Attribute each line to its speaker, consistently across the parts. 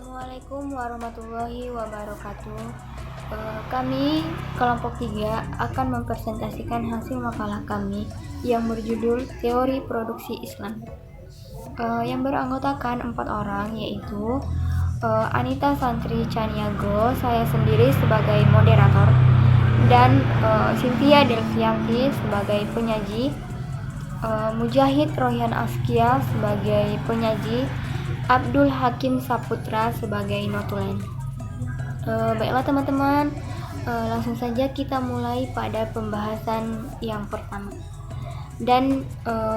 Speaker 1: Assalamualaikum warahmatullahi wabarakatuh. Kami kelompok 3 akan mempresentasikan hasil makalah kami yang berjudul Teori Produksi Islam, yang beranggotakan 4 orang, yaitu Anita Santri Caniago, saya sendiri sebagai moderator, dan Cynthia Delvianti sebagai penyaji, Mujahid Rohyan Askia sebagai penyaji, Abdul Hakim Saputra sebagai notulen. Baiklah teman-teman, langsung saja kita mulai pada pembahasan yang pertama. Dan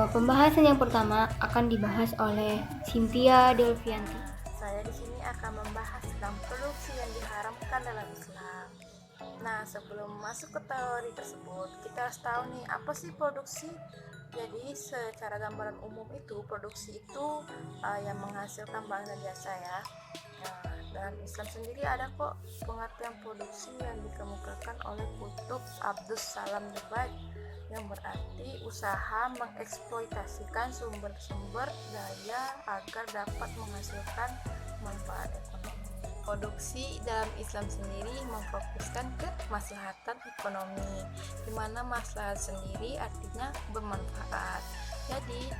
Speaker 1: pembahasan yang pertama akan dibahas oleh Cynthia Delvianti.
Speaker 2: Saya di sini akan membahas tentang produksi yang diharamkan dalam Islam. Nah, sebelum masuk ke teori tersebut, kita harus tahu nih, apa sih produksi? Jadi, secara gambaran umum itu, produksi itu yang menghasilkan barang dan jasa ya. Nah, dalam Islam sendiri ada kok pengertian produksi yang dikemukakan oleh Kutub Abdus Salam Dubai, yang berarti usaha mengeksploitasikan sumber-sumber daya agar dapat menghasilkan manfaat ekonomi. Produksi dalam Islam sendiri memfokuskan ke maslahatan ekonomi, di mana maslahat sendiri artinya bermanfaat. Jadi,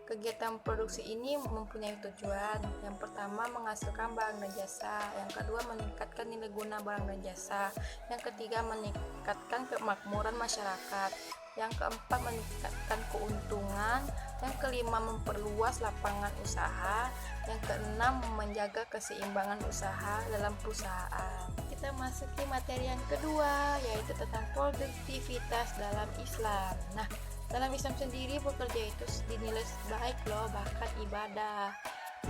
Speaker 2: kegiatan produksi ini mempunyai tujuan. Yang pertama, menghasilkan barang dan jasa. Yang kedua, meningkatkan nilai guna barang dan jasa. Yang ketiga, meningkatkan kemakmuran masyarakat. Yang keempat, meningkatkan keuntungan. Yang kelima, memperluas lapangan usaha. Yang keenam, menjaga keseimbangan usaha dalam perusahaan. Kita masuki materi yang kedua, yaitu tentang produktivitas dalam Islam. Nah, dalam Islam sendiri bekerja itu dinilai baik loh, bahkan ibadah.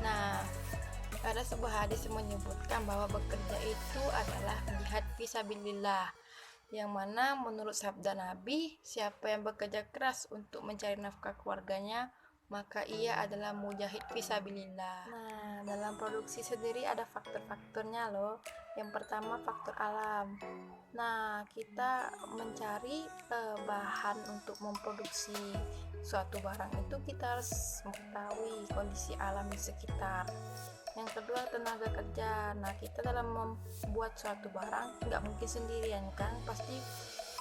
Speaker 2: Nah, ada sebuah hadis yang menyebutkan bahwa bekerja itu adalah jihad fisabilillah, yang mana menurut sabda Nabi, siapa yang bekerja keras untuk mencari nafkah keluarganya, maka ia adalah mujahid fisabilillah. Nah, dalam produksi sendiri ada faktor-faktornya loh. Yang pertama, faktor alam. Nah, kita mencari bahan untuk memproduksi suatu barang itu kita harus mengetahui kondisi alam di sekitar. Yang kedua, tenaga kerja. Nah, kita dalam membuat suatu barang nggak mungkin sendirian kan, pasti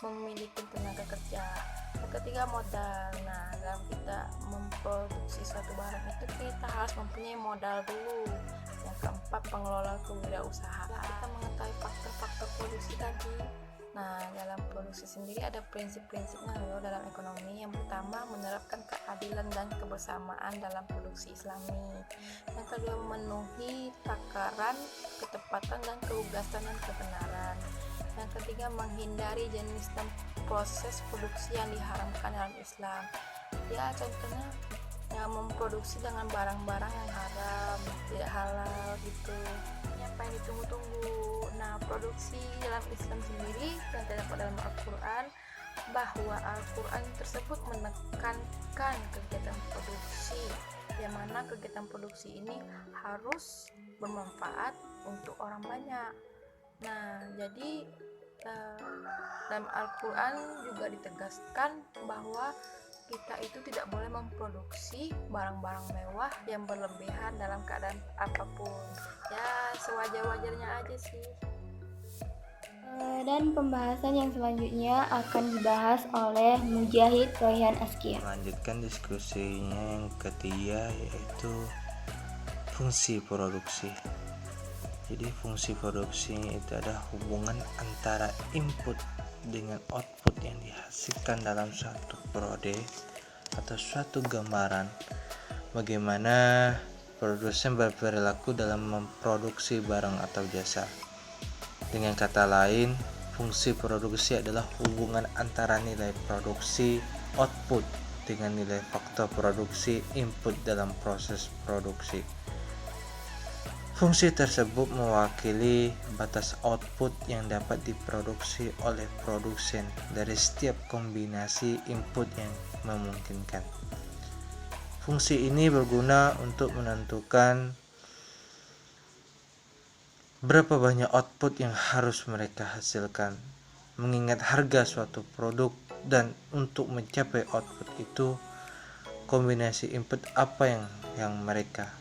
Speaker 2: memiliki tenaga kerja. Yang ketiga, modal. Nah, dalam kita memproduksi suatu barang itu kita harus mempunyai modal dulu. Yang keempat, pengelola kewirausahaan. Kita mengetahui faktor-faktor produksi tadi. Nah, dalam produksi sendiri ada prinsip-prinsipnya loh dalam ekonomi. Yang pertama, menerapkan keadilan dan kebersamaan dalam produksi Islami. Yang kedua, memenuhi takaran, ketepatan dan kelugasan dan kebenaran. Yang ketiga, menghindari jenis dan proses produksi yang diharamkan dalam Islam. Ya, contohnya yang memproduksi dengan barang-barang yang haram, tidak halal gitu. Ini apa yang ditunggu-tunggu. Nah, produksi dalam Islam sendiri yang terdapat dalam Al-Quran, bahwa Al-Quran tersebut menekankan kegiatan produksi, yang mana kegiatan produksi ini harus bermanfaat untuk orang banyak. Nah, jadi dalam Al-Quran juga ditegaskan bahwa kita itu tidak boleh memproduksi barang-barang mewah yang berlebihan dalam keadaan apapun. Ya, sewajar-wajarnya aja sih.
Speaker 1: Dan pembahasan yang selanjutnya akan dibahas oleh Mujahid Rohyan Askia.
Speaker 3: Melanjutkan diskusinya yang ketiga, yaitu fungsi produksi. Jadi fungsi produksi itu ada hubungan antara input dengan output yang dihasilkan dalam suatu produk atau suatu gambaran. Bagaimana produsen berperilaku dalam memproduksi barang atau jasa. Dengan kata lain, fungsi produksi adalah hubungan antara nilai produksi output dengan nilai faktor produksi input dalam proses produksi. Fungsi tersebut mewakili batas output yang dapat diproduksi oleh produsen dari setiap kombinasi input yang memungkinkan. Fungsi ini berguna untuk menentukan berapa banyak output yang harus mereka hasilkan, mengingat harga suatu produk, dan untuk mencapai output itu, kombinasi input apa yang mereka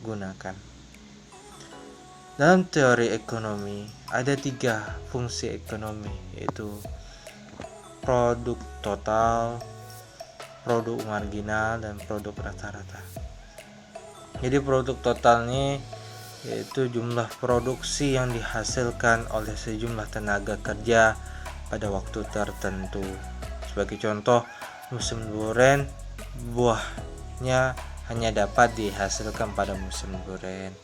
Speaker 3: gunakan. Dalam teori ekonomi ada 3 fungsi ekonomi, yaitu produk total, produk marginal, dan produk rata-rata. Jadi produk total ini yaitu jumlah produksi yang dihasilkan oleh sejumlah tenaga kerja pada waktu tertentu. Sebagai contoh, musim durian buahnya hanya dapat dihasilkan pada musim durian.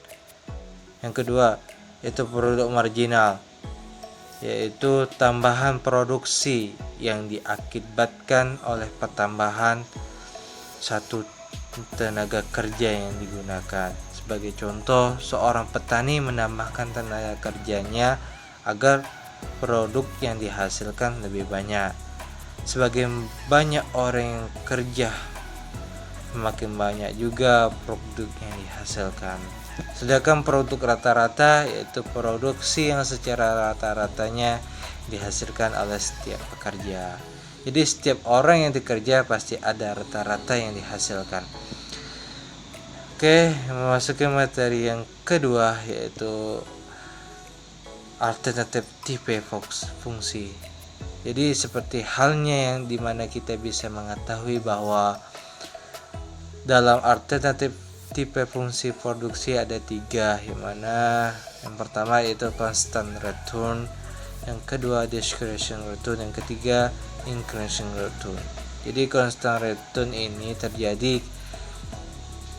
Speaker 3: Yang kedua, yaitu produk marginal, yaitu tambahan produksi yang diakibatkan oleh pertambahan satu tenaga kerja yang digunakan. Sebagai contoh, seorang petani menambahkan tenaga kerjanya agar produk yang dihasilkan lebih banyak. Sebagai banyak orang yang kerja, semakin banyak juga produk yang dihasilkan. Sedangkan produk rata-rata yaitu produksi yang secara rata-ratanya dihasilkan oleh setiap pekerja. Jadi setiap orang yang bekerja pasti ada rata-rata yang dihasilkan. Oke, memasuki materi yang kedua yaitu alternatif tipe fungsi. Jadi seperti halnya yang dimana kita bisa mengetahui bahwa dalam alternatif tipe fungsi produksi ada 3, yang mana yang pertama yaitu constant return, yang kedua discretion return, yang ketiga increasing return. Jadi constant return ini terjadi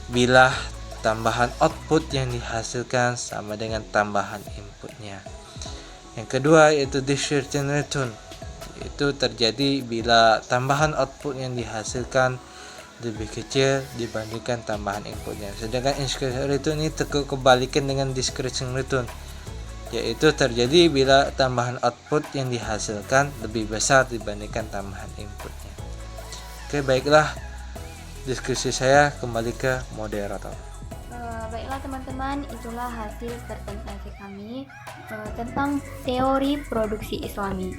Speaker 3: bila tambahan output yang dihasilkan sama dengan tambahan inputnya. Yang kedua yaitu discretion return, itu terjadi bila tambahan output yang dihasilkan lebih kecil dibandingkan tambahan inputnya. Sedangkan increasing return ini kebalikan dengan decreasing return, yaitu terjadi bila tambahan output yang dihasilkan lebih besar dibandingkan tambahan inputnya. Oke, baiklah, diskusi saya kembali ke moderator.
Speaker 1: Baiklah teman-teman, itulah hasil presentasi kami tentang teori produksi Islami.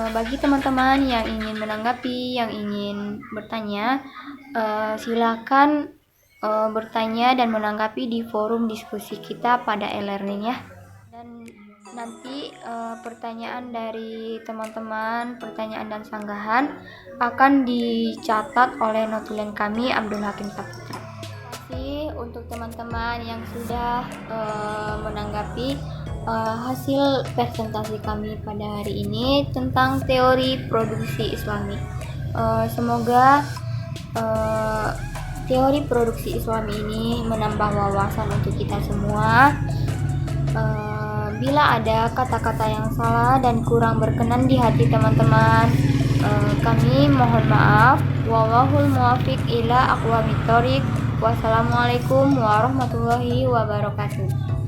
Speaker 1: Bagi teman-teman yang ingin menanggapi, yang ingin bertanya, silakan bertanya dan menanggapi di forum diskusi kita pada e-learning ya. Dan nanti pertanyaan dari teman-teman, pertanyaan dan sanggahan akan dicatat oleh notulen kami Abdul Hakim Saputra. Terima kasih untuk teman-teman yang sudah menanggapi hasil presentasi kami pada hari ini tentang teori produksi Islami. Semoga teori produksi Islami ini menambah wawasan untuk kita semua. Bila ada kata-kata yang salah dan kurang berkenan di hati teman-teman, kami mohon maaf. Wallahul muwaffiq ila aqwamit thoriq. Wassalamualaikum warahmatullahi wabarakatuh.